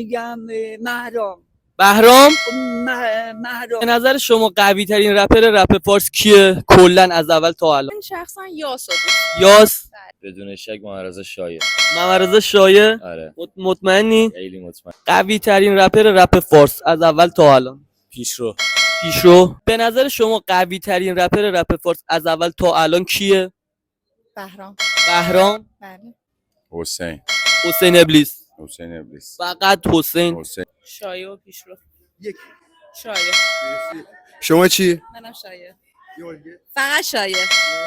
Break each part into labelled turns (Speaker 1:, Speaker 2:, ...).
Speaker 1: میگم مهرام.
Speaker 2: بهرام.
Speaker 1: مهرام.
Speaker 2: به نظر شما قوی ترین رپر رپ فارس کیه کلا از اول تا الان؟
Speaker 3: من شخصا یاسو
Speaker 2: یاس.
Speaker 4: بدون شک محمد شایع.
Speaker 2: محمد شایع.
Speaker 4: آره
Speaker 2: مطمئنی؟
Speaker 4: خیلی مطمئن.
Speaker 2: قوی ترین رپر رپ فارس از اول تا الان؟
Speaker 4: پیشرو.
Speaker 2: پیشرو. به نظر شما قوی ترین رپر رپ فارس از اول تا الان کیه؟
Speaker 3: بهرام.
Speaker 2: بهرام.
Speaker 3: بله.
Speaker 2: حسین ابلیس.
Speaker 5: حسین ابلیس.
Speaker 2: فقط حسین.
Speaker 3: شایع و پیشرو.
Speaker 1: یک.
Speaker 3: شایع.
Speaker 5: شما چی؟
Speaker 3: منم شایع. فقط شایع.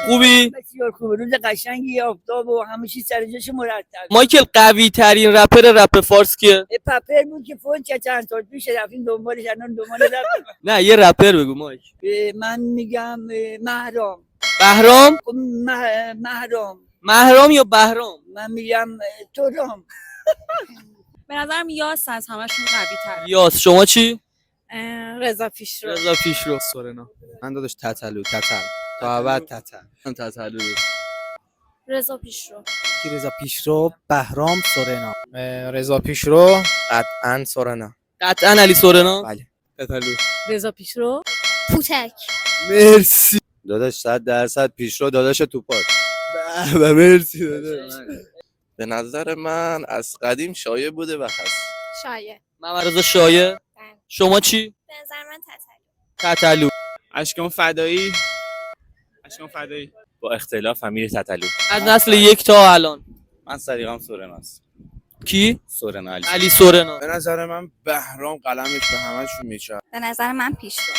Speaker 2: خوبی؟
Speaker 1: بسیار خوبه، روز قشنگی، آفتاب و همه چیز سر جاش مرتب.
Speaker 2: مایکل قوی ترین رپر رپ فارس کیه؟
Speaker 1: پپر بود که فوت کرد چند سال پیش، رفتیم دنبالش، الان دنبال رفتیم.
Speaker 2: نه یه رپر بگو مایک.
Speaker 1: من میگم مهرام.
Speaker 2: بهرام.
Speaker 1: مهرام.
Speaker 2: مهرام یا بهرام؟
Speaker 1: من میگم تورام.
Speaker 3: به نظرم یاس از همشون قوی تره.
Speaker 2: یاس. شما چی؟
Speaker 3: رضا پیشرو.
Speaker 2: رضا پیشرو.
Speaker 6: سورنا. من داداش تتلو تا ابد
Speaker 2: تتلو.
Speaker 3: رضا پیشرو.
Speaker 6: کی رضا پیشرو، بهرام، سورنا.
Speaker 7: رضا پیشرو قطعا سورنا.
Speaker 2: قطعا علی سورنا.
Speaker 6: بله.
Speaker 7: تتلو.
Speaker 3: رضا پیشرو.
Speaker 8: پوتک.
Speaker 5: مرسی
Speaker 6: داداش 100% پیشرو داداش توپاک.
Speaker 5: به مرسی داداش.
Speaker 4: به نظر من از قدیم شایع بوده و هست.
Speaker 8: شایع.
Speaker 2: محمد شایع. شما چی؟
Speaker 8: به نظر من تتلو.
Speaker 2: تتلو.
Speaker 7: اشکان فدایی.
Speaker 4: با اختلاف امیر تتلو.
Speaker 2: از نسل یک تا الان
Speaker 4: من صدیقم سورناست.
Speaker 2: کی؟
Speaker 4: سورنا علی.
Speaker 2: علی سورنا.
Speaker 5: به نظر من بهرام قلمش به همشون میچرد.
Speaker 8: به نظر من پیشرو.